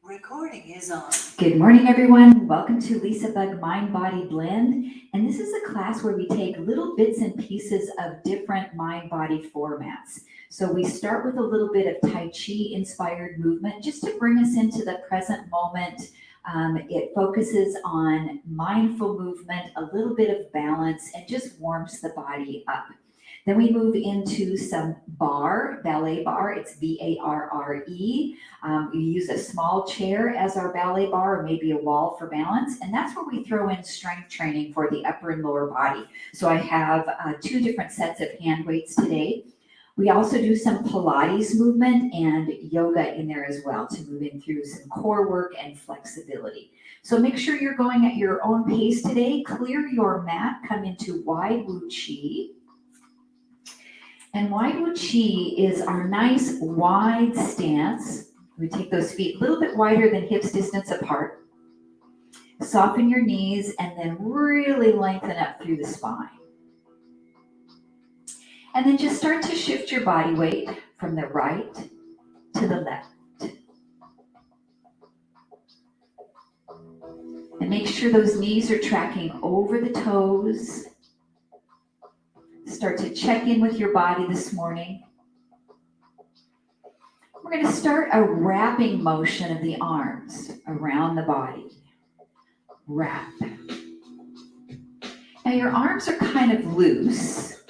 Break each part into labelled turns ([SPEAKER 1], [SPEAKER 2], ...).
[SPEAKER 1] Recording is on.
[SPEAKER 2] Good morning, everyone. Welcome to LisaBug Mind Body Blend. And this is a class where we take little bits and pieces of different mind body formats. So we start with a little bit of Tai Chi inspired movement just to bring us into the present moment. It focuses on mindful movement, a little bit of balance, and just warms the body up. Then we move into some barre, ballet barre. It's B-A-R-R-E. We use a small chair as our ballet barre, or maybe a wall for balance. And that's where we throw in strength training for the upper and lower body. So I have two different sets of hand weights today. We also do some Pilates movement and yoga in there as well to move in through some core work and flexibility. So make sure you're going at your own pace today. Clear your mat, come into wide Wu Chi. And wide Wu Chi is our nice wide stance. We take those feet a little bit wider than hips distance apart. Soften your knees and then really lengthen up through the spine. And then just start to shift your body weight from the right to the left. And make sure those knees are tracking over the toes. Start to check in with your body this morning. We're going to start a wrapping motion of the arms around the body. Wrap. Now your arms are kind of loose,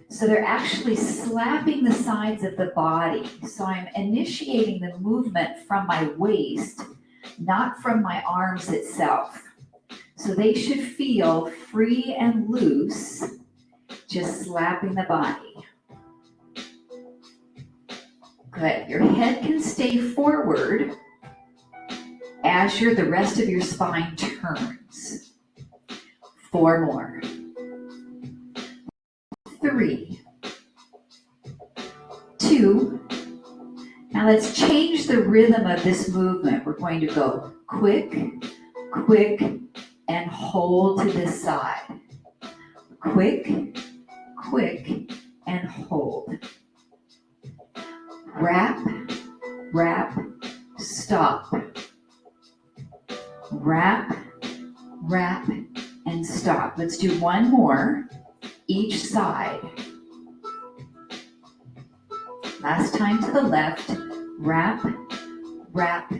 [SPEAKER 2] so they're actually slapping the sides of the body. So I'm initiating the movement from my waist, not from my arms itself. So they should feel free and loose, just slapping the body. Good. Your head can stay forward as the rest of your spine turns. 4 more. 3, 2. Now let's change the rhythm of this movement. We're going to go quick, quick, and hold to this side. Quick, quick, and hold. Wrap, wrap, stop. Wrap, wrap, and stop. Let's do one more, each side. Last time to the left, wrap, wrap,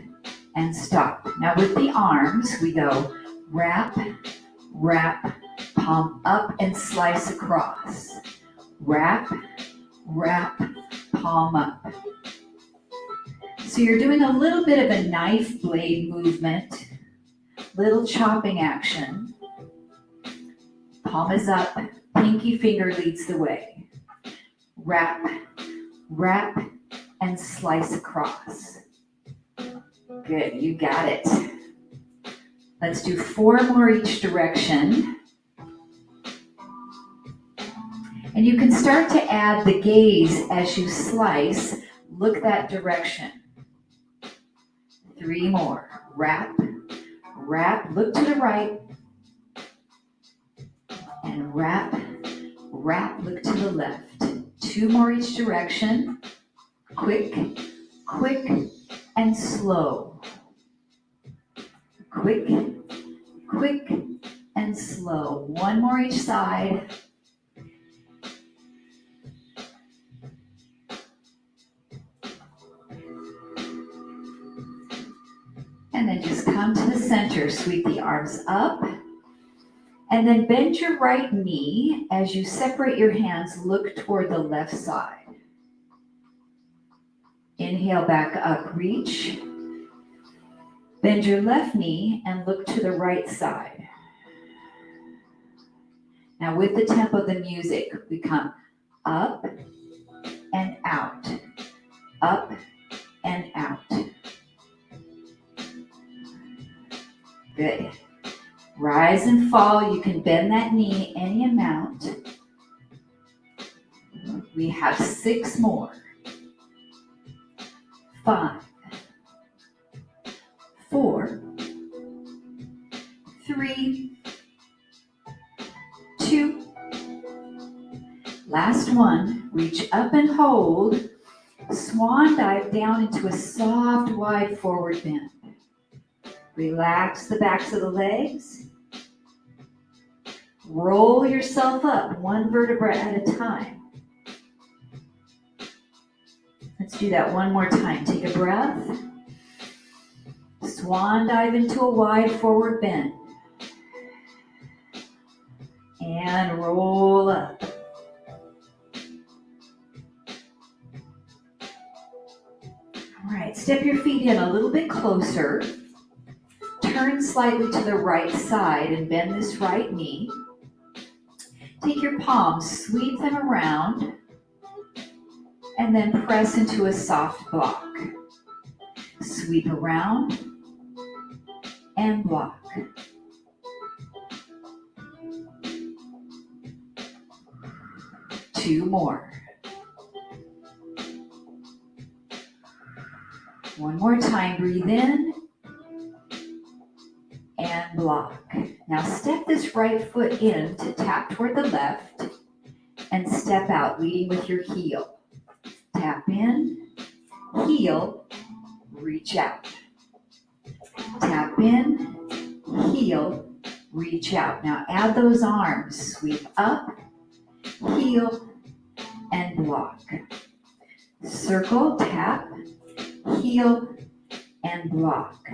[SPEAKER 2] and stop. Now with the arms, we go wrap, wrap, palm up and slice across. Wrap, wrap, palm up. So you're doing a little bit of a knife blade movement, little chopping action. Palm is up, pinky finger leads the way. Wrap, wrap, and slice across. Good, you got it. Let's do 4 more each direction. And you can start to add the gaze as you slice. Look that direction. 3 more. Wrap, wrap, look to the right. And wrap, wrap, look to the left. 2 more each direction. Quick, quick, and slow. Quick, quick, and slow. 1 more each side. And then just come to the center, sweep the arms up, and then bend your right knee as you separate your hands, look toward the left side. Inhale back up, reach. Bend your left knee and look to the right side. Now with the tempo of the music, we come up and out, up and out. Good. Rise and fall. You can bend that knee any amount. We have 6 more. 5, 4, 3, 2. Last one. Reach up and hold. Swan dive down into a soft, wide forward bend. Relax the backs of the legs. Roll yourself up one vertebra at a time. Let's do that one more time. Take a breath. Swan dive into a wide forward bend. And roll up. All right, step your feet in a little bit closer. Turn slightly to the right side and bend this right knee. Take your palms, sweep them around, and then press into a soft block. Sweep around and block. Two more. One more time, breathe in and block. Now step this right foot in to tap toward the left and step out, leading with your heel. Tap in, heel, reach out. Tap in, heel, reach out. Now add those arms, sweep up, heel, and block. Circle, tap, heel, and block.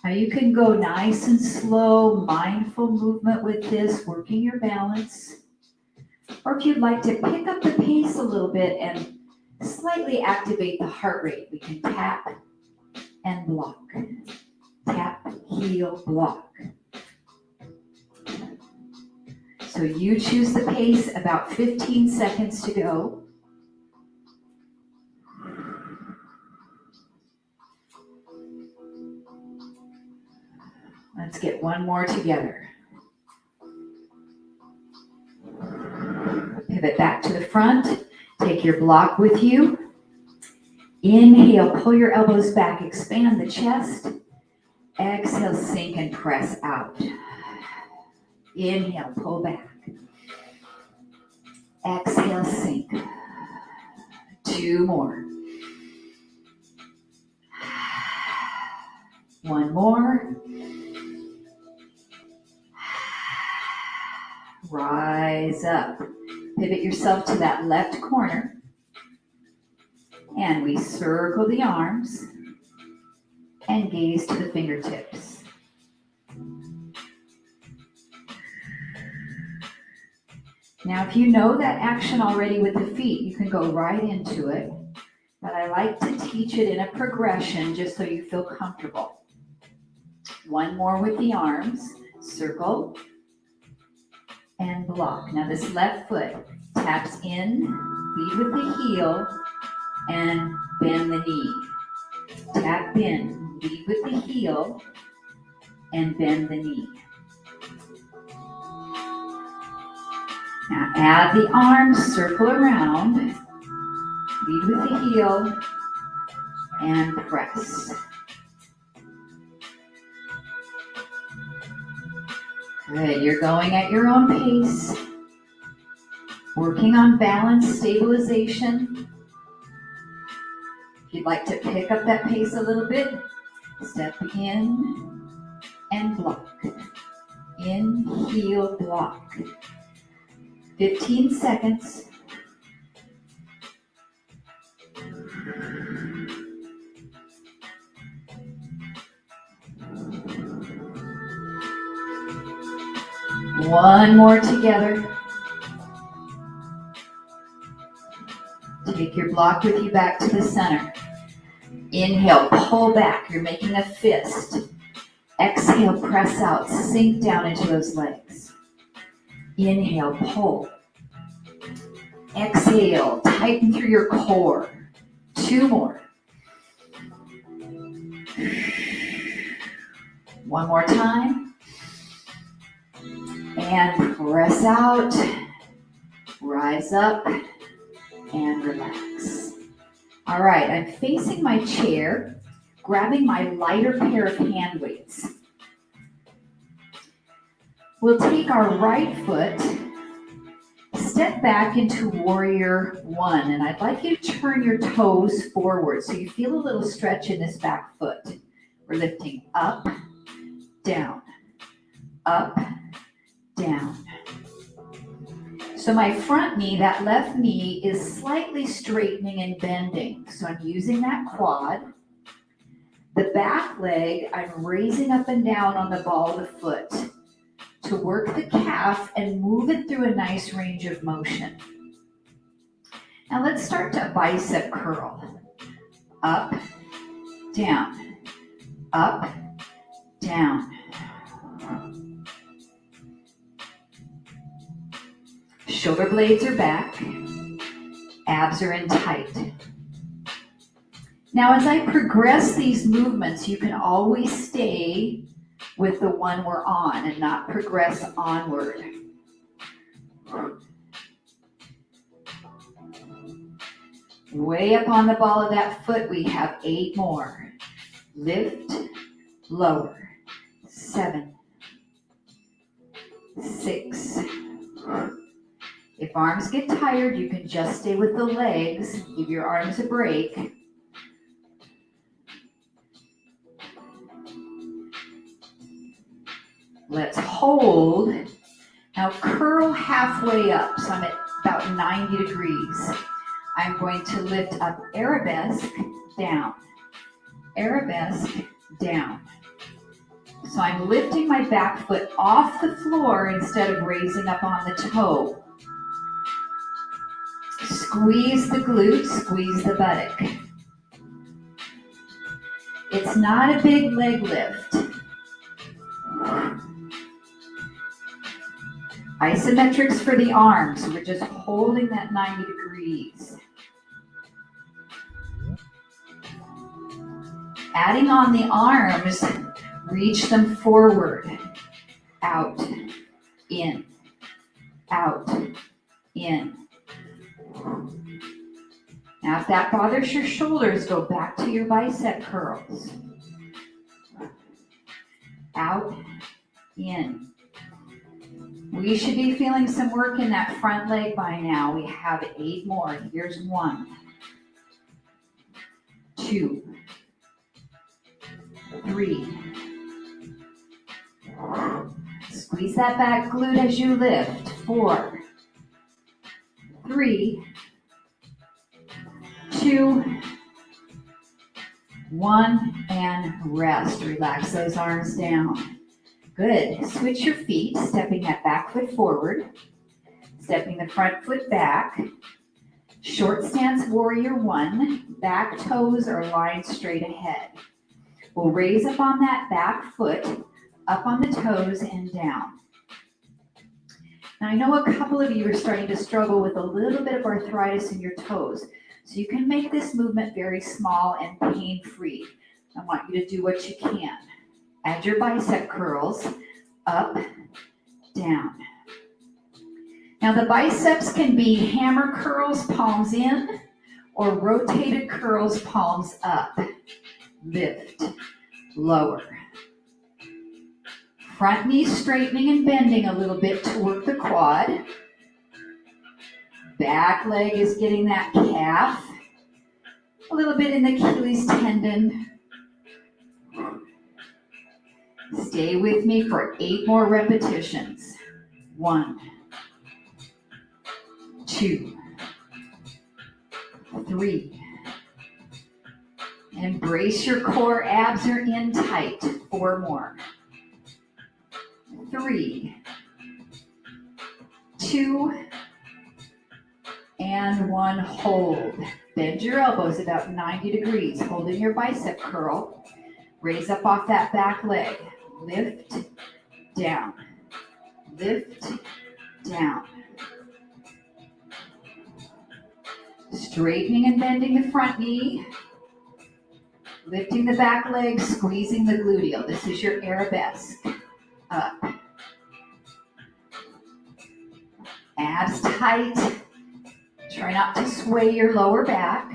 [SPEAKER 2] Now you can go nice and slow, mindful movement with this, working your balance. Or if you'd like to pick up the pace a little bit and slightly activate the heart rate, we can tap and block. Tap, heel, block. So you choose the pace, about 15 seconds to go. Let's get one more together. Pivot back to the front. Take your block with you. Inhale, pull your elbows back, expand the chest. Exhale, sink and press out. Inhale, pull back. Exhale, sink. Two more. One more. Rise up. Pivot yourself to that left corner. And we circle the arms and gaze to the fingertips. Now, if you know that action already with the feet, you can go right into it. But I like to teach it in a progression just so you feel comfortable. One more with the arms. Circle and block. Now this left foot taps in, lead with the heel, and bend the knee. Tap in, lead with the heel, and bend the knee. Now add the arms, circle around, lead with the heel, and press. Good, you're going at your own pace, working on balance, stabilization. If you'd like to pick up that pace a little bit, step in and block. In, heel, block. 15 seconds. One more together. Take your block with you back to the center. Inhale, pull back. You're making a fist. Exhale, press out. Sink down into those legs. Inhale, pull. Exhale, tighten through your core. Two more. One more time. And press out. Rise up and relax. All right, I'm facing my chair, grabbing my lighter pair of hand weights. We'll take our right foot, step back into warrior one, and I'd like you to turn your toes forward so you feel a little stretch in this back foot. We're lifting up, down, up, down. So my front knee, that left knee, is slightly straightening and bending. So I'm using that quad. The back leg, I'm raising up and down on the ball of the foot to work the calf and move it through a nice range of motion. Now let's start to bicep curl. Up, down, up, down. Shoulder blades are back, abs are in tight. Now as I progress these movements, you can always stay with the one we're on and not progress onward. Way up on the ball of that foot, we have 8 more. Lift, lower, 7, 6. If arms get tired, you can just stay with the legs. Give your arms a break. Let's hold. Now curl halfway up, so I'm at about 90 degrees. I'm going to lift up arabesque, down, arabesque, down. So I'm lifting my back foot off the floor instead of raising up on the toe. Squeeze the glutes, squeeze the buttock. It's not a big leg lift. Isometrics for the arms, we're just holding that 90 degrees. Adding on the arms, reach them forward, out, in, out, in. Now if that bothers your shoulders, go back to your bicep curls. Out, in. We should be feeling some work in that front leg by now. We have 8 more. Here's 1, 2, 3. Squeeze that back glute as you lift. 4, 3, 2, 1, and rest. Relax those arms down. Good. Switch your feet, stepping that back foot forward, stepping the front foot back. Short stance warrior 1. Back toes are lined straight ahead. We'll raise up on that back foot, up on the toes and down. Now I know a couple of you are starting to struggle with a little bit of arthritis in your toes. So you can make this movement very small and pain-free. I want you to do what you can. Add your bicep curls, up, down. Now the biceps can be hammer curls, palms in, or rotated curls, palms up. Lift, lower. Front knee straightening and bending a little bit to work the quad. Back leg is getting that calf. A little bit in the Achilles tendon. Stay with me for 8 more repetitions. 1, 2, 3. Embrace your core, abs are in tight. 4 more. 3, 2, and 1. Hold. Bend your elbows about 90 degrees, holding your bicep curl. Raise up off that back leg. Lift, down, lift, down. Straightening and bending the front knee. Lifting the back leg, squeezing the gluteal. This is your arabesque. Up. Abs tight. Try not to sway your lower back.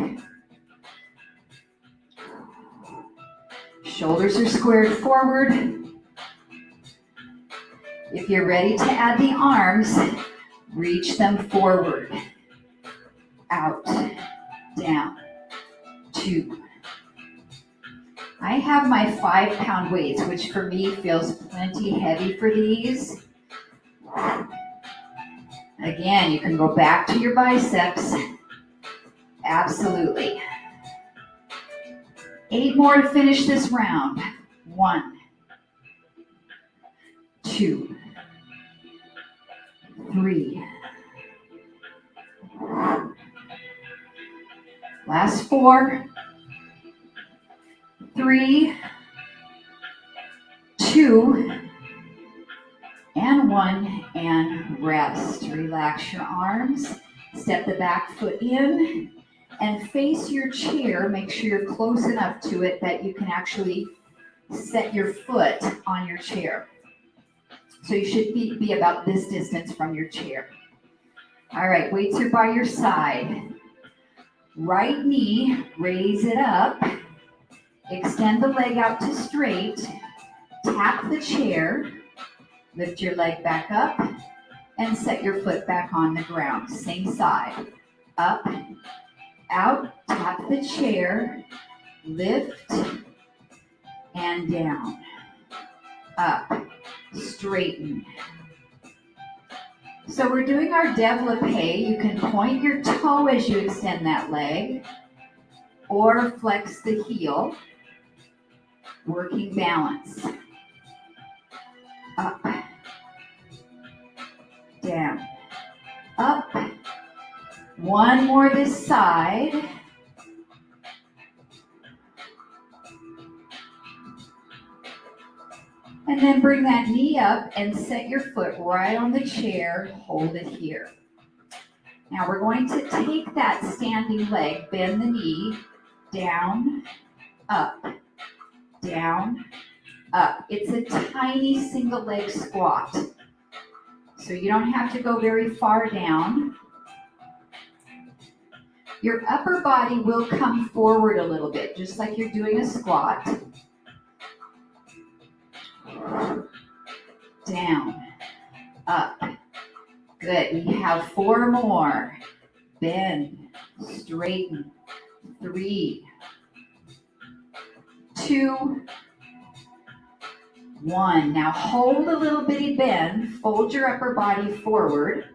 [SPEAKER 2] Shoulders are squared forward. If you're ready to add the arms, Reach them forward, out, down, 2. I have my 5-pound weights, which for me feels plenty heavy for these. Again, you can go back to your biceps. Absolutely. 8 more to finish this round. 1, 2, 3. Last 4, 3, 2, and 1, and rest. Relax your arms, step the back foot in, and face your chair. Make sure you're close enough to it that you can actually set your foot on your chair. So you should be about this distance from your chair. All right, weights are by your side. Right knee, raise it up. Extend the leg out to straight. Tap the chair. Lift your leg back up and set your foot back on the ground. Same side. Up, out, tap the chair, lift, and down. Up, straighten. So we're doing our développé. You can point your toe as you extend that leg or flex the heel. Working balance. Up, down, up. 1 more this side. And then bring that knee up and set your foot right on the chair. Hold it here. Now we're going to take that standing leg, bend the knee, down, up, down, up. It's a tiny single leg squat. So you don't have to go very far down. Your upper body will come forward a little bit, just like you're doing a squat. Down, up. Good. We have 4 more. Bend, straighten. 3, 2, 1. Now hold a little bitty bend. Fold your upper body forward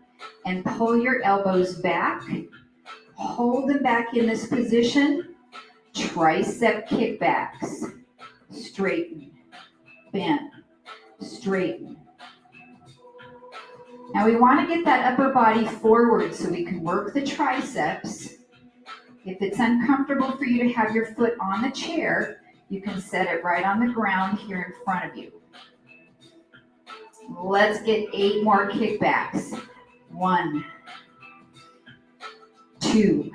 [SPEAKER 2] and pull your elbows back. Hold them back in this position. Tricep kickbacks. Straighten, bend, straighten. Now we want to get that upper body forward so we can work the triceps. If it's uncomfortable for you to have your foot on the chair, you can set it right on the ground here in front of you. Let's get 8 more kickbacks. 1, 2,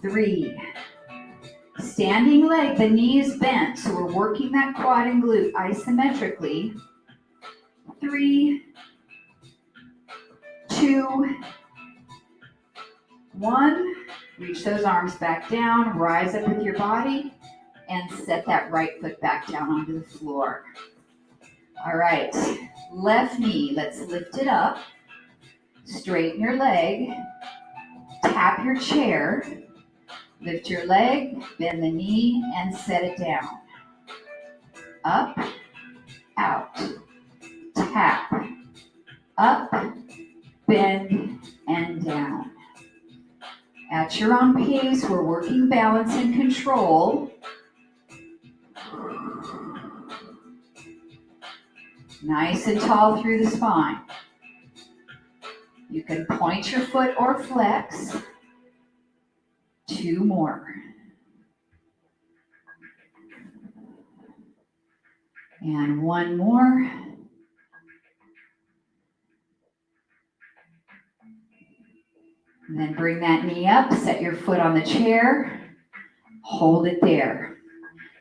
[SPEAKER 2] 3. Standing leg, the knee is bent, so we're working that quad and glute isometrically. 3, 2, 1. Reach those arms back down, rise up with your body, and set that right foot back down onto the floor. All right, left knee, let's lift it up. Straighten your leg, tap your chair, lift your leg, bend the knee, and set it down. Up, out, tap, up, bend, and down. At your own pace, we're working balance and control. Nice and tall through the spine. You can point your foot or flex. 2 more. And 1 more. And then bring that knee up, set your foot on the chair, hold it there.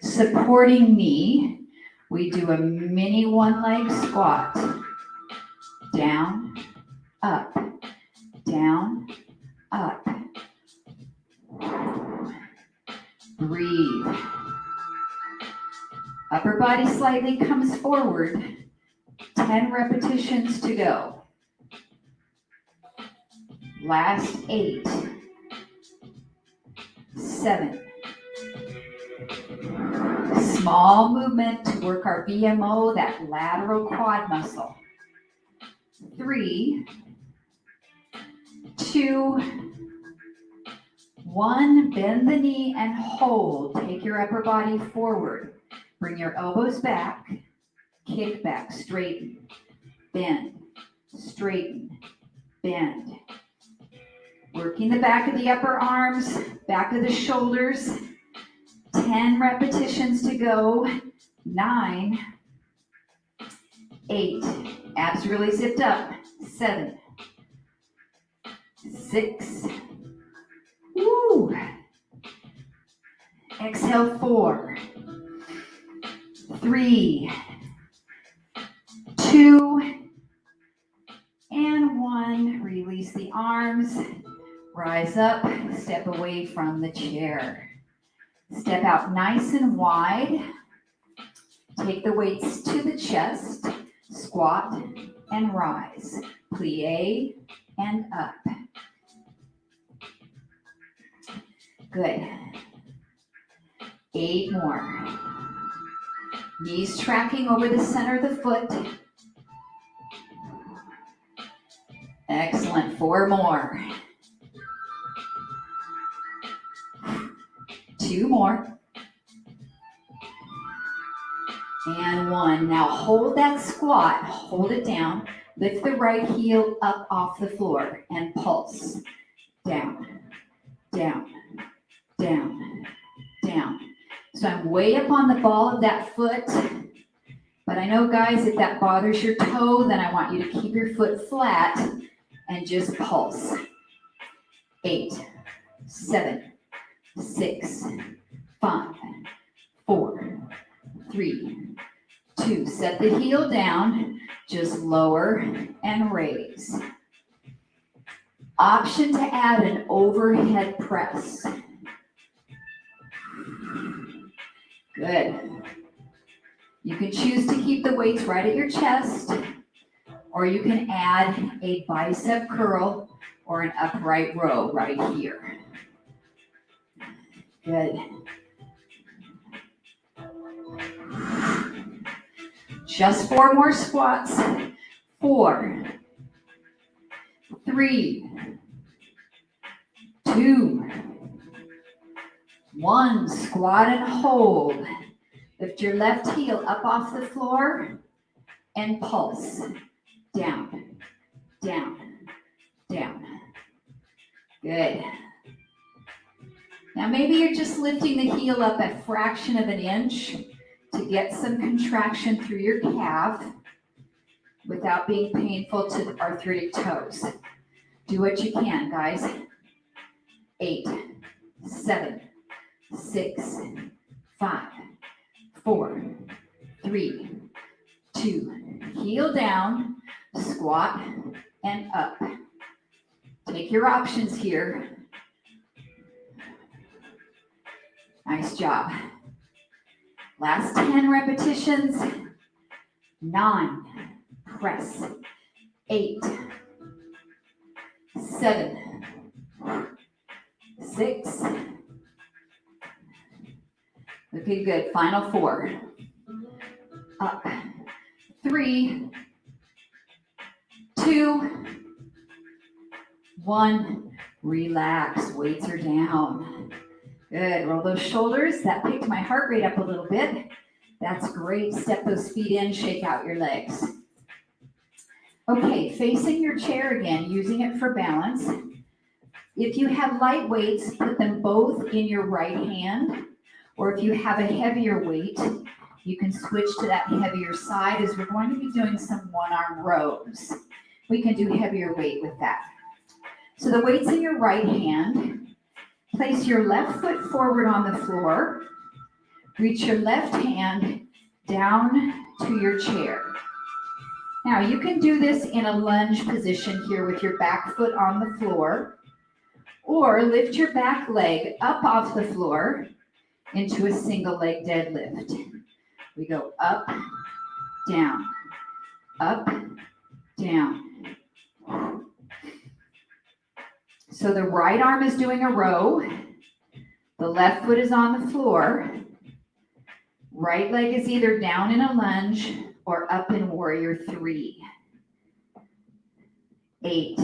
[SPEAKER 2] Supporting knee, we do a mini 1-leg squat. Down, up, down, up. Breathe. Upper body slightly comes forward. 10 repetitions to go. Last 8, 7. Small movement to work our VMO, that lateral quad muscle. 3, 2, 1. Bend the knee and hold. Take your upper body forward. Bring your elbows back. Kick back, straighten, bend, straighten, bend. Working the back of the upper arms, back of the shoulders. 10 repetitions to go. 9, 8. Abs really zipped up. 7, 6. Woo. Exhale, 4, 3, 2, and 1. Release the arms. Rise up. Step away from the chair. Step out nice and wide. Take the weights to the chest. Squat and rise. Plie and up. Good. 8 more. Knees tracking over the center of the foot. Excellent. 4 more. 2 more. And 1. Now hold that squat. Hold it down. Lift the right heel up off the floor and pulse. Down, down, down, down. So I'm way up on the ball of that foot. But I know, guys, if that bothers your toe, then I want you to keep your foot flat and just pulse. 8, 7, 6, 5, 4, 3, 2. Set the heel down. Just lower and raise. Option to add an overhead press. Good. You can choose to keep the weights right at your chest, or you can add a bicep curl or an upright row right here. Good. Just 4 more squats. 4, 3, 2, 1. Squat and hold. Lift your left heel up off the floor and pulse. Down, down, down. Good. Now maybe you're just lifting the heel up a fraction of an inch to get some contraction through your calf without being painful to arthritic toes. Do what you can, guys. 8, 7, 6, 5, 4, 3, 2. Heel down, squat, and up. Take your options here. Nice job. Last 10 repetitions. 9, press. 8, 7, 6. Looking good. Final 4. Up. 3, 2, 1. Relax. Weights are down. Good. Roll those shoulders. That picked my heart rate up a little bit. That's great. Step those feet in. Shake out your legs. Okay, facing your chair again, using it for balance. If you have light weights, put them both in your right hand. Or if you have a heavier weight, you can switch to that heavier side, as we're going to be doing some one-arm rows. We can do heavier weight with that. So the weight's in your right hand. Place your left foot forward on the floor. Reach your left hand down to your chair. Now you can do this in a lunge position here with your back foot on the floor, or lift your back leg up off the floor into a single leg deadlift. We go up, down, up, down. So the right arm is doing a row. The left foot is on the floor. Right leg is either down in a lunge or up in warrior 3. 8,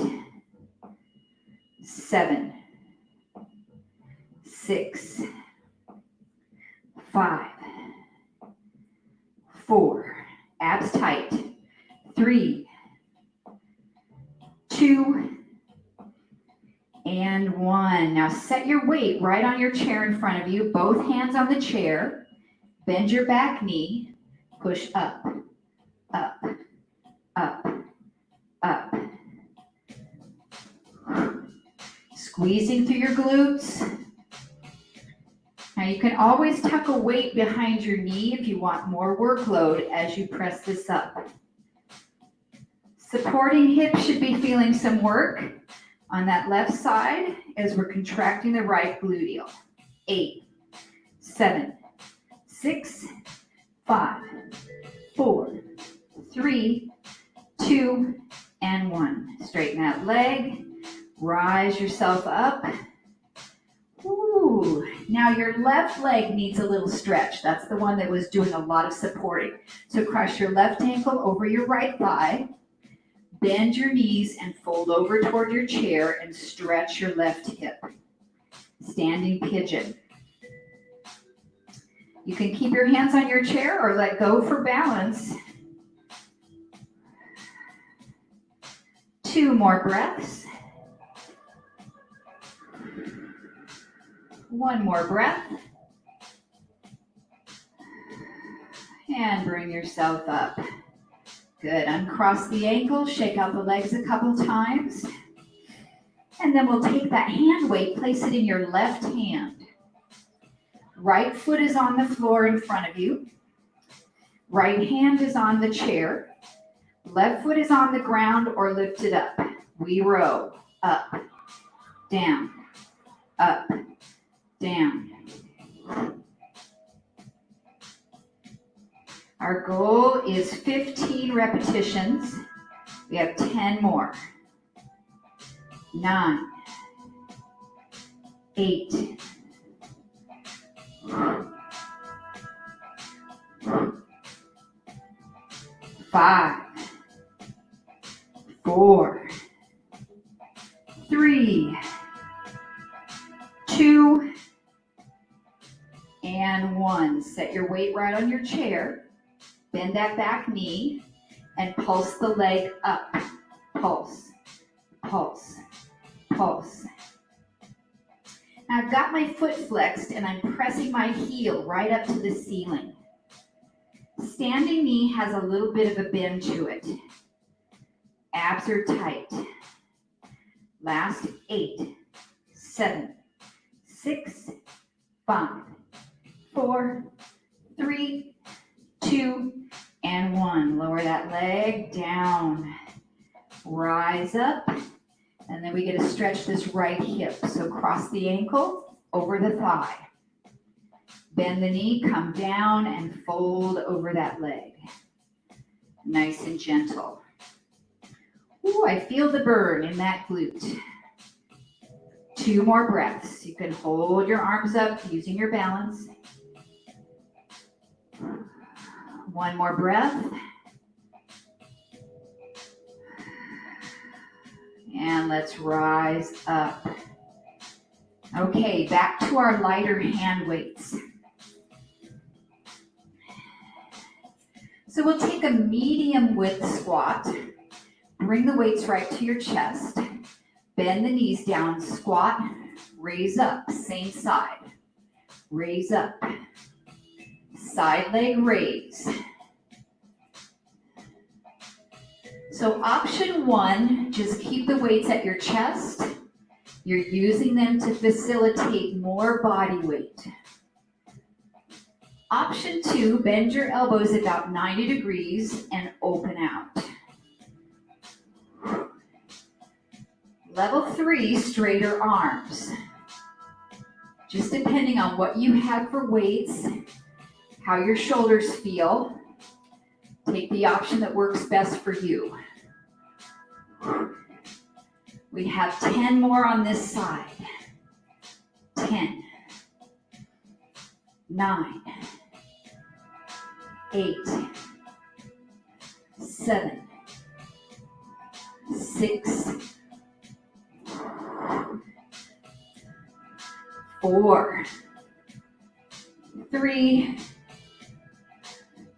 [SPEAKER 2] 7, 6, 5, 4, abs tight, 3, 2, and 1. Now set your weight right on your chair in front of you, both hands on the chair, bend your back knee, push up, up, up, up. Squeezing through your glutes. Now you can always tuck a weight behind your knee if you want more workload as you press this up. Supporting hips should be feeling some work on that left side as we're contracting the right gluteal. 8, 7, 6, 5, 4, 3, 2, and 1. Straighten that leg. Rise yourself up. Ooh. Now your left leg needs a little stretch. That's the one that was doing a lot of supporting. So cross your left ankle over your right thigh. Bend your knees and fold over toward your chair and stretch your left hip. Standing pigeon. You can keep your hands on your chair or let go for balance. 2 more breaths. 1 more breath. And bring yourself up. Good. Uncross the ankle, shake out the legs a couple times. And then we'll take that hand weight, place it in your left hand. Right foot is on the floor in front of you. Right hand is on the chair. Left foot is on the ground or lifted up. We row up, down, up, down. Our goal is 15 repetitions. We have 10 more. 9, 8, 5, 4, 3, 2, and 1. Set your weight right on your chair. Bend that back knee and pulse the leg up. Pulse, pulse, pulse. Now I've got my foot flexed and I'm pressing my heel right up to the ceiling. Standing knee has a little bit of a bend to it. Abs are tight. Last 8, 7, 6, 5, 4, 3, 2, and 1. Lower that leg down. Rise up. And then we get to stretch this right hip. So cross the ankle over the thigh. Bend the knee, come down, and fold over that leg. Nice and gentle. Ooh, I feel the burn in that glute. 2 more breaths. You can hold your arms up using your balance. 1 more breath. And let's rise up. Okay, back to our lighter hand weights. So we'll take a medium width squat. Bring the weights right to your chest. Bend the knees down, squat, raise up, same side. Raise up. Side leg raise. So option 1, just keep the weights at your chest. You're using them to facilitate more body weight. Option 2, bend your elbows about 90 degrees and open out. Level 3, straighter arms. Just depending on what you have for weights, how your shoulders feel, take the option that works best for you. We have 10 more on this side. 10, 9, 8, 7, 6, 4, 3,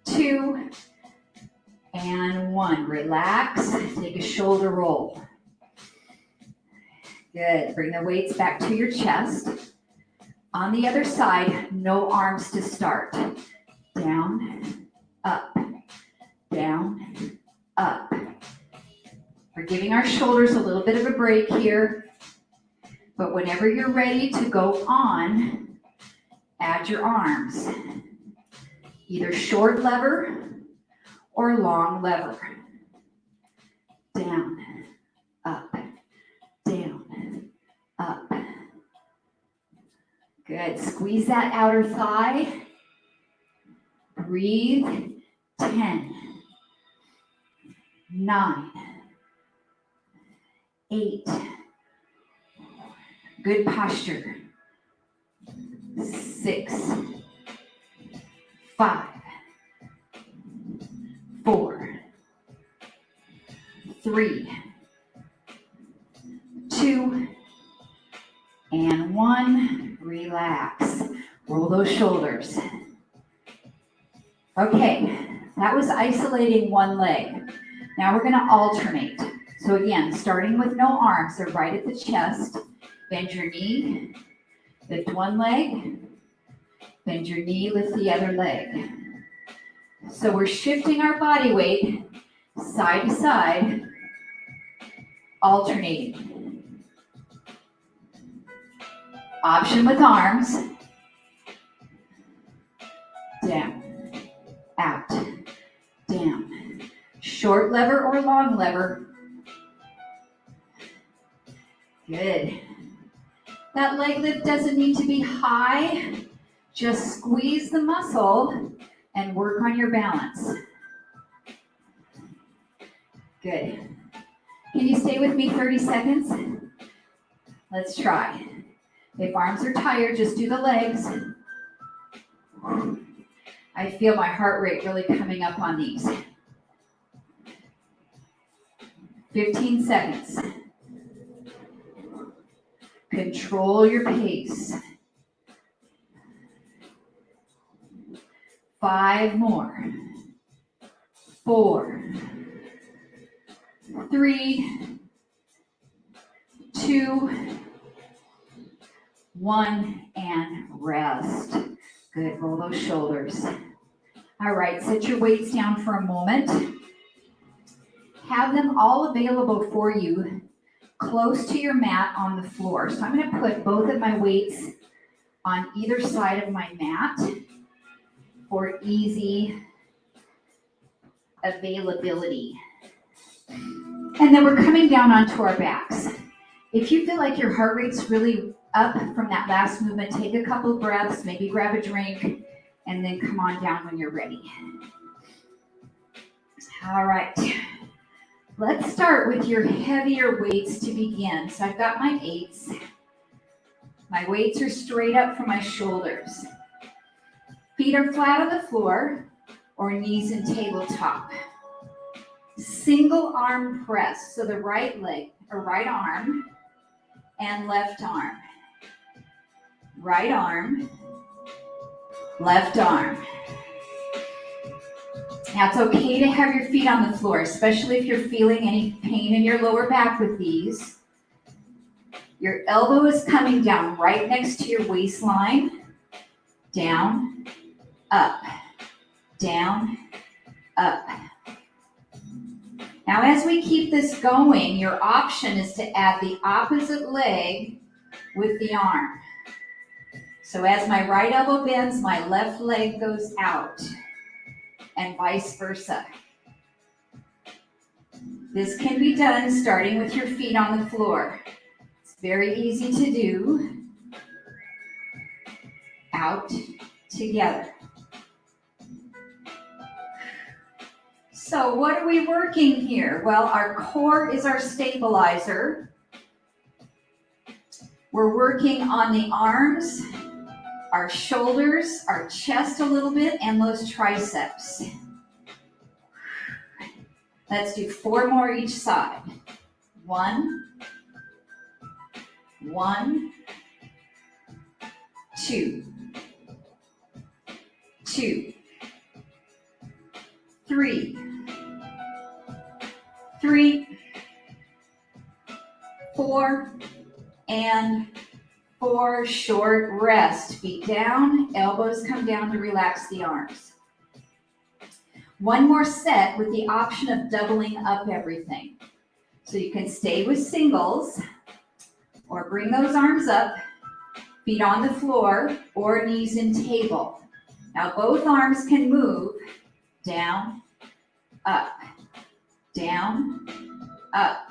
[SPEAKER 2] 2, and 1. Relax, take a shoulder roll. Good, bring the weights back to your chest. On the other side, no arms to start. Down, up, down, up. We're giving our shoulders a little bit of a break here, but whenever you're ready to go on, add your arms. Either short lever or long lever. Down, up, down, up. Good, squeeze that outer thigh. Breathe. 10, 9, 8. Good posture. 6, 5, 4, 3, 2, and 1. Relax. Roll those shoulders. Okay, that was isolating one leg. Now we're going to alternate. So again, starting with no arms, they're right at the chest. Bend your knee, lift one leg, bend your knee, lift the other leg. So we're shifting our body weight side to side, alternating. Option with arms. Down, out, down. Short lever or long lever. Good. That leg lift doesn't need to be high. Just squeeze the muscle and work on your balance. Good. Can you stay with me 30 seconds? Let's try. If arms are tired, just do the legs. I feel my heart rate really coming up on these. 15 seconds. Control your pace. 5 more. 4, 3, 2, 1, and rest. Good, roll those shoulders. All right, set your weights down for a moment. Have them all available for you close to your mat on the floor. So I'm going to put both of my weights on either side of my mat for easy availability. And then we're coming down onto our backs. If you feel like your heart rate's really up from that last movement, take a couple breaths, maybe grab a drink, and then come on down when you're ready. All right. Let's start with your heavier weights to begin. So I've got my 8s. My weights are straight up from my shoulders. Feet are flat on the floor or knees in tabletop. Single arm press. So the right leg or right arm and left arm. Right arm, left arm. Now it's okay to have your feet on the floor, especially if you're feeling any pain in your lower back with these. Your elbow is coming down right next to your waistline. Down, up, down, up. Now as we keep this going, your option is to add the opposite leg with the arm. So as my right elbow bends, my left leg goes out, and vice versa. This can be done starting with your feet on the floor. It's very easy to do. Out, together. So what are we working here? Well, our core is our stabilizer. We're working on the arms, our shoulders, our chest a little bit, and those triceps. Let's do 4 more each side. 1, 2, 2, 3, 4, and 4. Short rest. Feet down, elbows come down to relax the arms. 1 more set with the option of doubling up everything. So you can stay with singles or bring those arms up, feet on the floor or knees in table. Now both arms can move down, up, down, up.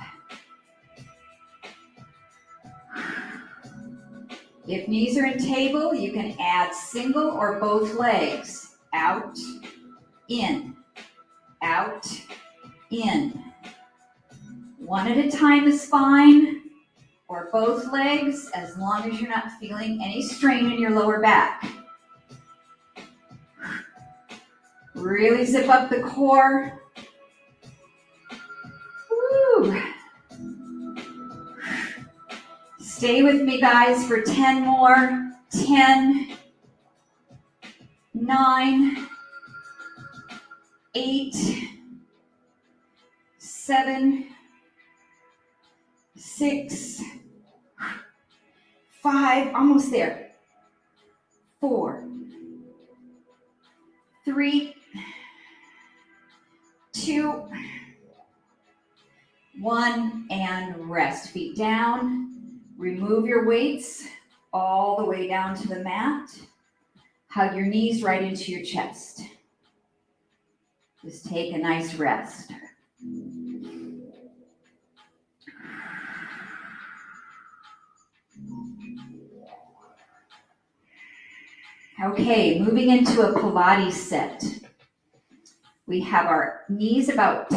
[SPEAKER 2] If knees are in table, you can add single or both legs. Out, in, out, in. 1 at a time is fine, or both legs, as long as you're not feeling any strain in your lower back. Really zip up the core. Woo. Stay with me, guys, for 10 more. 10, 9, 8, 7, 6, 5, almost there. 4, 3, 2, 1, and rest. Feet down. Remove your weights all the way down to the mat. Hug your knees right into your chest. Just take a nice rest. Okay, moving into a Pilates set. We have our knees about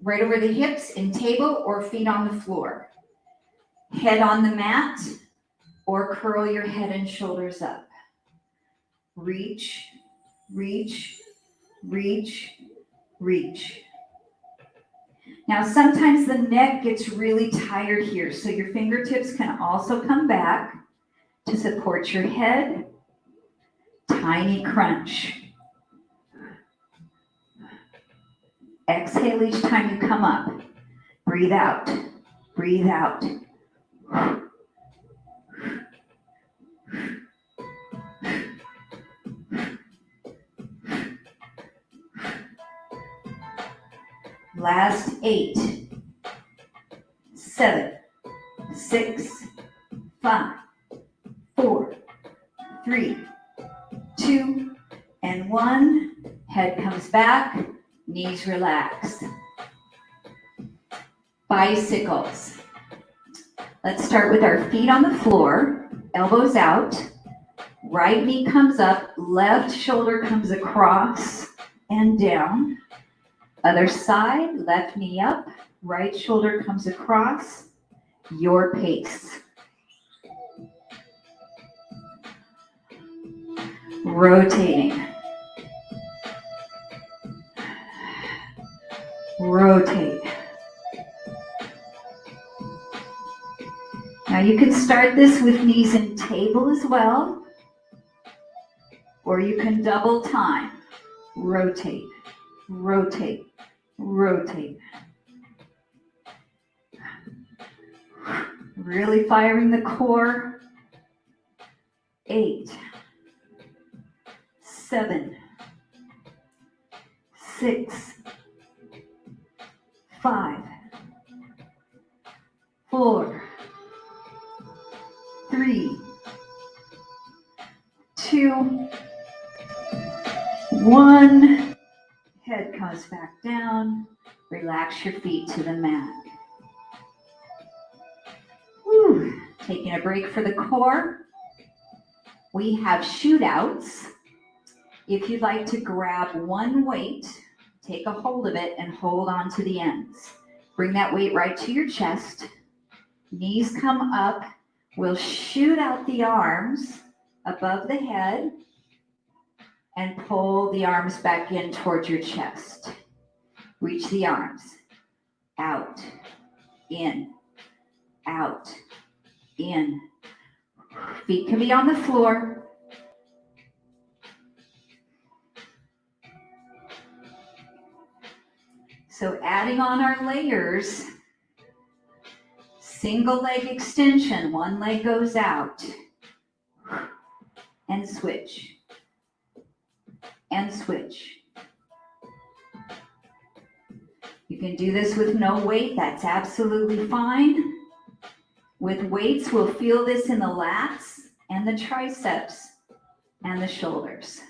[SPEAKER 2] right over the hips in table or feet on the floor. Head on the mat or curl your head and shoulders up. Reach, reach, reach, reach. Now sometimes the neck gets really tired here, so your fingertips can also come back to support your head. Tiny crunch. Exhale each time you come up. Breathe out, breathe out. Last 8, 7, 6, 5, 4, 3, 2, and 1. Head comes back, knees relaxed. Bicycles. Let's start with our feet on the floor, elbows out. Right knee comes up, left shoulder comes across and down. Other side, left knee up, right shoulder comes across. Your pace. Rotating. Rotate. Now you can start this with knees in table as well, or you can double time. Rotate, rotate, rotate. Really firing the core. 8, 7, 6, 5, 4, 3, 2, 1. Head comes back down. Relax your feet to the mat. Whew. Taking a break for the core. We have shootouts. If you'd like to grab one weight, take a hold of it and hold on to the ends. Bring that weight right to your chest. Knees come up. We'll shoot out the arms above the head and pull the arms back in towards your chest. Reach the arms out, in, out, in. Feet can be on the floor. So adding on our layers, single leg extension, one leg goes out, and switch, and switch. You can do this with no weight, that's absolutely fine. With weights, we'll feel this in the lats and the triceps and the shoulders.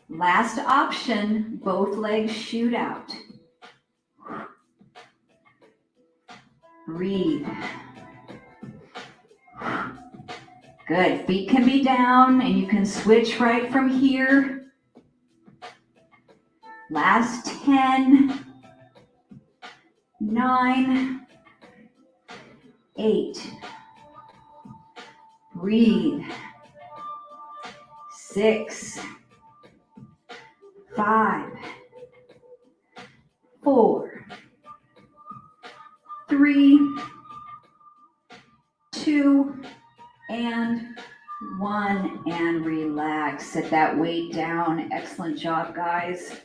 [SPEAKER 2] Last option, both legs shoot out. Breathe. Good, feet can be down and you can switch right from here. Last 10, 9, 8. Breathe. 6, 5, 4, 3, 2, and 1, and relax. Set that weight down. Excellent job, guys.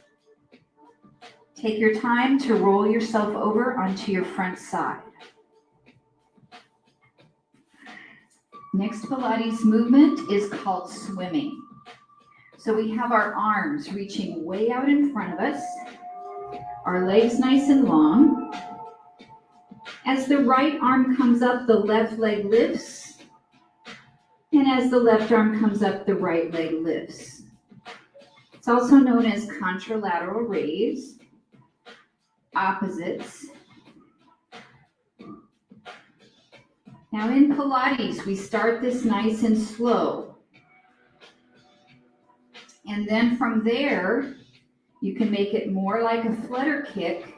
[SPEAKER 2] Take your time to roll yourself over onto your front side. Next Pilates movement is called swimming. So we have our arms reaching way out in front of us, our legs nice and long. As the right arm comes up, the left leg lifts, and as the left arm comes up, the right leg lifts. It's also known as contralateral raise, opposites. Now in Pilates, we start this nice and slow. And then from there, you can make it more like a flutter kick,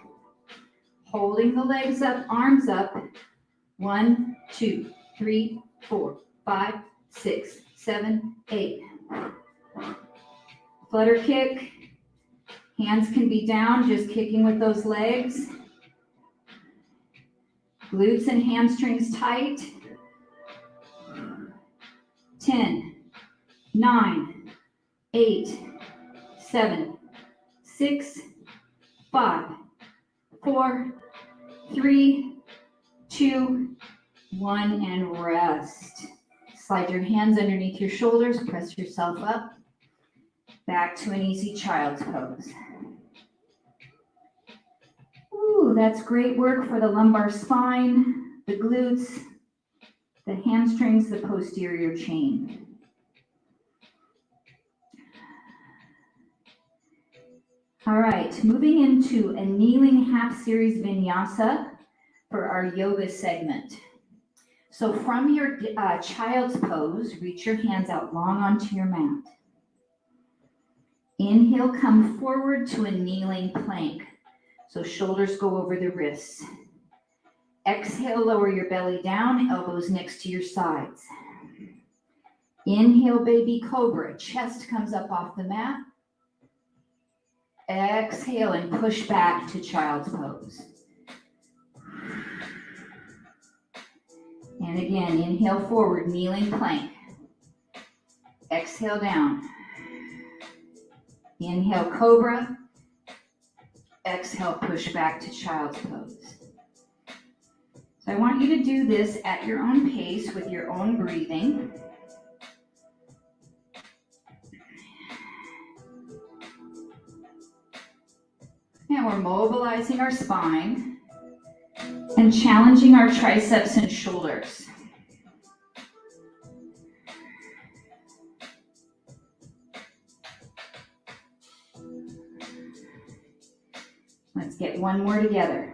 [SPEAKER 2] holding the legs up, arms up. 1, 2, 3, 4, 5, 6, 7, 8. Flutter kick. Hands can be down, just kicking with those legs. Glutes and hamstrings tight. 10, 9, 8, 7, 6, 5, 4, 3, 2, 1, and rest. Slide your hands underneath your shoulders, press yourself up. Back to an easy child's pose. Ooh, that's great work for the lumbar spine, the glutes, the hamstrings, the posterior chain. All right, moving into a kneeling half series vinyasa for our yoga segment. So from your child's pose, reach your hands out long onto your mat. Inhale, come forward to a kneeling plank. So shoulders go over the wrists. Exhale, lower your belly down, elbows next to your sides. Inhale, baby cobra, chest comes up off the mat. Exhale and push back to child's pose. And again, inhale forward, kneeling plank. Exhale down. Inhale, cobra. Exhale, push back to child's pose. So I want you to do this at your own pace with your own breathing. And we're mobilizing our spine and challenging our triceps and shoulders. Let's get one more together.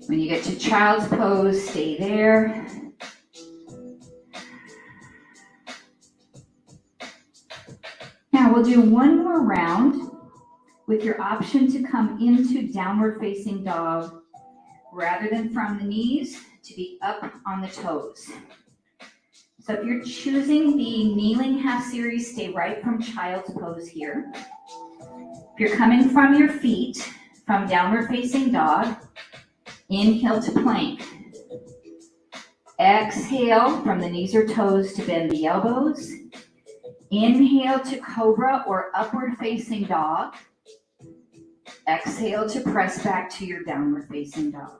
[SPEAKER 2] When you get to child's pose, stay there. Now we'll do one more round with your option to come into downward facing dog rather than from the knees to be up on the toes. So if you're choosing the kneeling half series, stay right from child's pose here. If you're coming from your feet, from downward facing dog, inhale to plank. Exhale from the knees or toes to bend the elbows. Inhale to cobra or upward facing dog. Exhale to press back to your downward facing dog.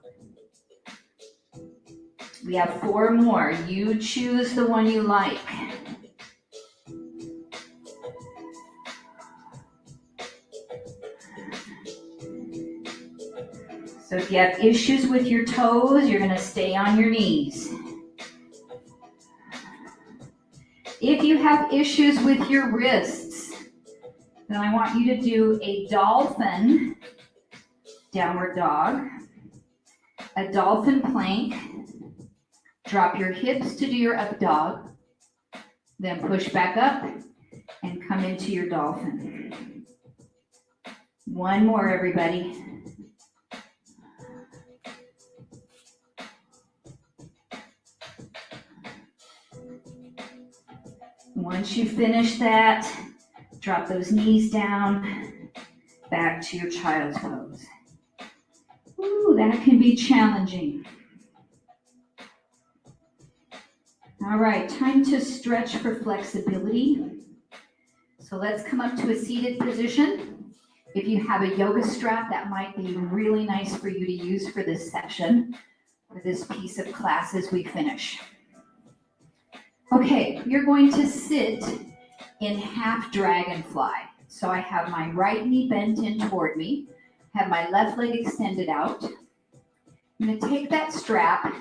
[SPEAKER 2] We have 4 more. You choose the one you like. So if you have issues with your toes, you're going to stay on your knees. If you have issues with your wrists, then I want you to do a dolphin downward dog, a dolphin plank. Drop your hips to do your up dog, then push back up and come into your dolphin. 1 more, everybody. Once you finish that, drop those knees down, back to your child's pose. Ooh, that can be challenging. All right, time to stretch for flexibility. So let's come up to a seated position. If you have a yoga strap, that might be really nice for you to use for this section, for this piece of class as we finish. Okay, you're going to sit in half dragonfly. So I have my right knee bent in toward me, have my left leg extended out. I'm going to take that strap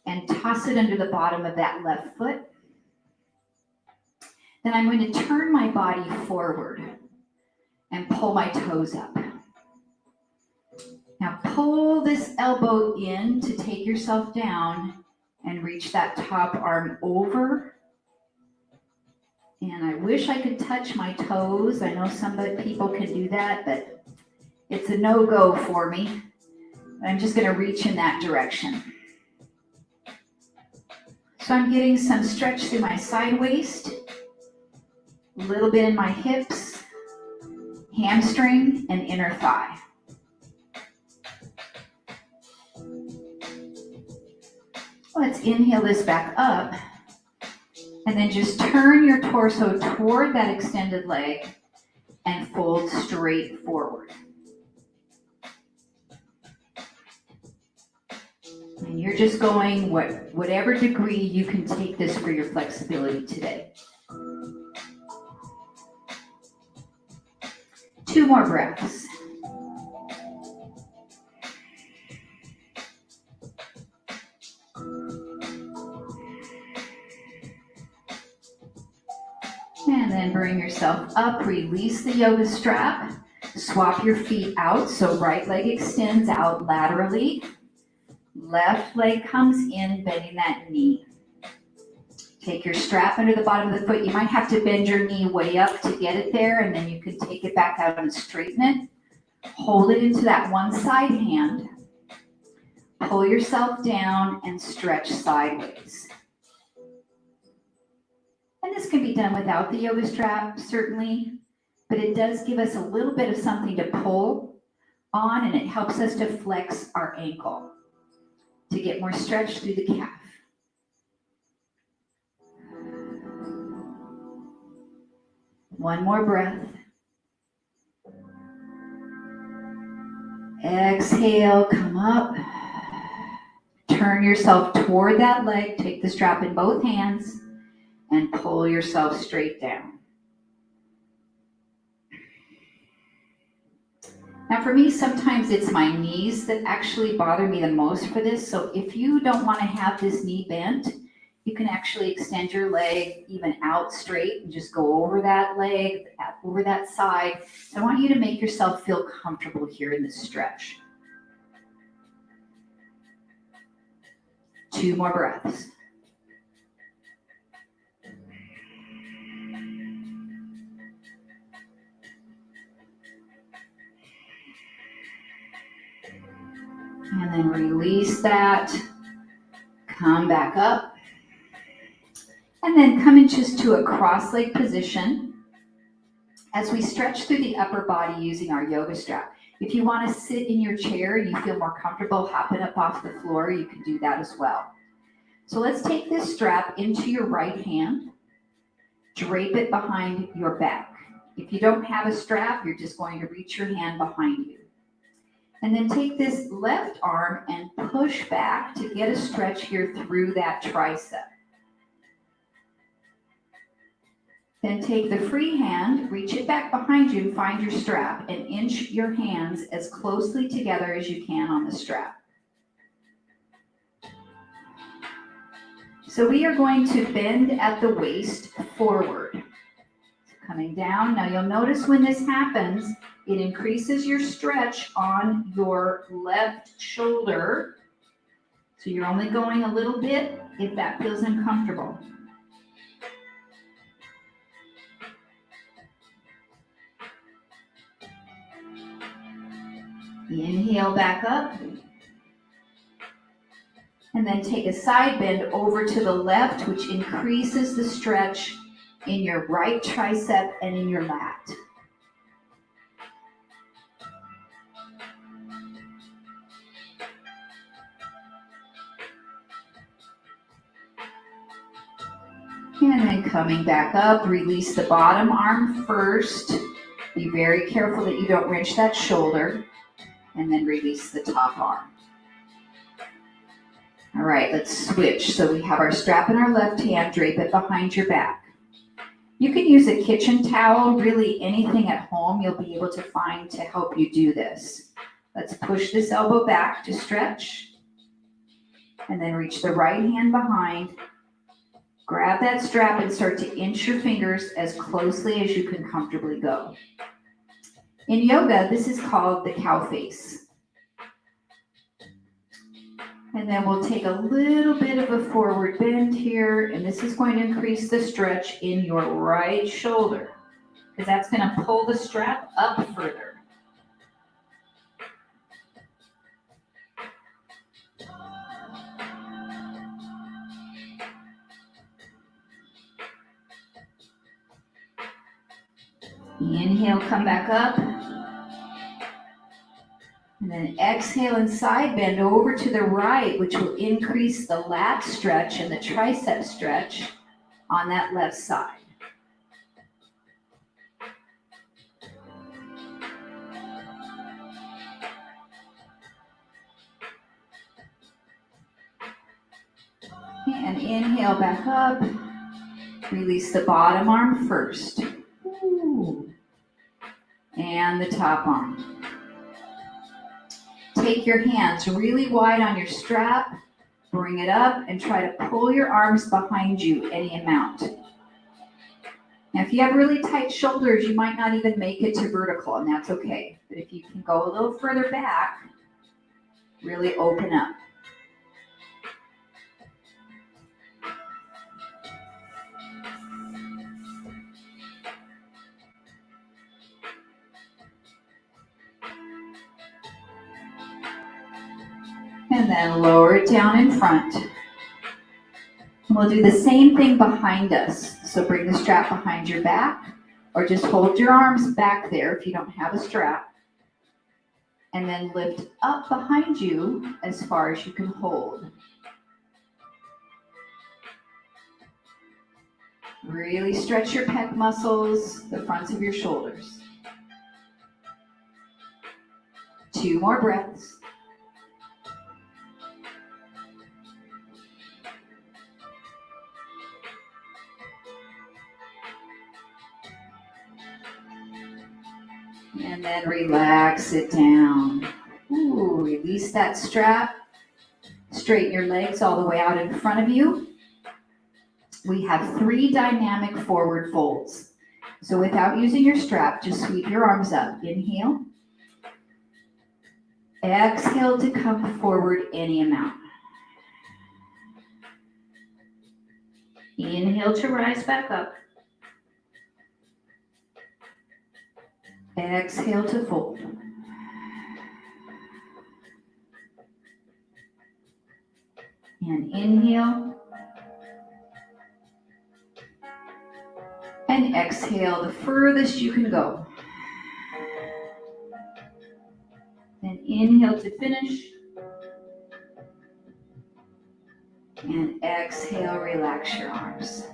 [SPEAKER 2] and toss it under the bottom of that left foot. Then I'm going to turn my body forward and pull my toes up. Now pull this elbow in to take yourself down and reach that top arm over. And I wish I could touch my toes. I know some people can do that, but it's a no-go for me. I'm just going to reach in that direction. So I'm getting some stretch through my side waist, a little bit in my hips, hamstring, and inner thigh. Let's inhale this back up, and then just turn your torso toward that extended leg and fold straight forward. And you're just going whatever degree you can take this for your flexibility today. 2 more breaths. And then bring yourself up, release the yoga strap, swap your feet out, so right leg extends out laterally. Left leg comes in, bending that knee. Take your strap under the bottom of the foot. You might have to bend your knee way up to get it there, and then you can take it back out and straighten it. Hold it into that one side hand. Pull yourself down and stretch sideways. And this can be done without the yoga strap, certainly, but it does give us a little bit of something to pull on, and it helps us to flex our ankle to get more stretch through the calf. One more breath. Exhale, come up. Turn yourself toward that leg. Take the strap in both hands and pull yourself straight down. Now for me, sometimes it's my knees that actually bother me the most for this. So if you don't want to have this knee bent, you can actually extend your leg even out straight and just go over that leg, over that side. So I want you to make yourself feel comfortable here in this stretch. 2 more breaths. that. Come back up. And then come in just to a cross-leg position as we stretch through the upper body using our yoga strap. If you want to sit in your chair and you feel more comfortable hopping up off the floor, you can do that as well. So let's take this strap into your right hand, drape it behind your back. If you don't have a strap, you're just going to reach your hand behind you. And then take this left arm and push back to get a stretch here through that tricep. Then take the free hand, reach it back behind you and find your strap and inch your hands as closely together as you can on the strap. So we are going to bend at the waist forward. Coming down. Now you'll notice when this happens, it increases your stretch on your left shoulder. So you're only going a little bit if that feels uncomfortable. Inhale back up. And then take a side bend over to the left, which increases the stretch in your right tricep and in your lat. And then coming back up, release the bottom arm first. Be very careful that you don't wrench that shoulder. And then release the top arm. All right, let's switch. So we have our strap in our left hand, drape it behind your back. You can use a kitchen towel, really anything at home you'll be able to find to help you do this. Let's push this elbow back to stretch. And then reach the right hand behind. Grab that strap and start to inch your fingers as closely as you can comfortably go. In yoga, this is called the cow face. And then we'll take a little bit of a forward bend here, and this is going to increase the stretch in your right shoulder, because that's going to pull the strap up further. Inhale, come back up. And then exhale and side bend over to the right, which will increase the lat stretch and the tricep stretch on that left side. And inhale back up. Release the bottom arm first. Ooh. And the top arm. Take your hands really wide on your strap, bring it up, and try to pull your arms behind you any amount. Now, if you have really tight shoulders, you might not even make it to vertical, and that's okay. But if you can go a little further back, really open up. And then lower it down in front. We'll do the same thing behind us. So bring the strap behind your back, or just hold your arms back there if you don't have a strap. And then lift up behind you as far as you can hold. Really stretch your pec muscles, the fronts of your shoulders. 2 more breaths. And then relax it down. Ooh, release that strap. Straighten your legs all the way out in front of you. We have 3 dynamic forward folds. So without using your strap, just sweep your arms up. Inhale. Exhale to come forward any amount. Inhale to rise back up. Exhale to fold. And inhale. And exhale the furthest you can go. Then inhale to finish. And exhale, relax your arms.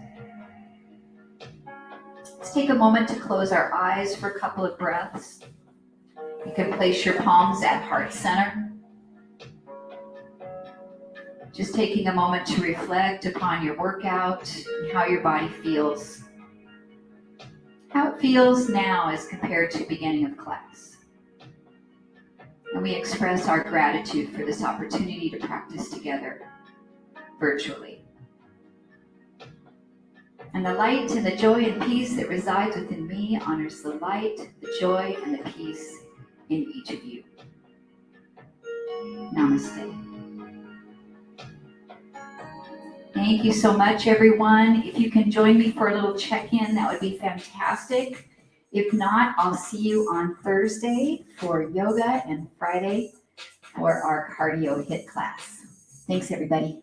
[SPEAKER 2] Let's take a moment to close our eyes for a couple of breaths. You can place your palms at heart center. Just taking a moment to reflect upon your workout and how your body feels. How it feels now as compared to beginning of class. And we express our gratitude for this opportunity to practice together virtually. And the light and the joy and peace that resides within me honors the light, the joy, and the peace in each of you. Namaste. Thank you so much, everyone. If you can join me for a little check-in, that would be fantastic. If not, I'll see you on Thursday for yoga and Friday for our cardio HIIT class. Thanks, everybody.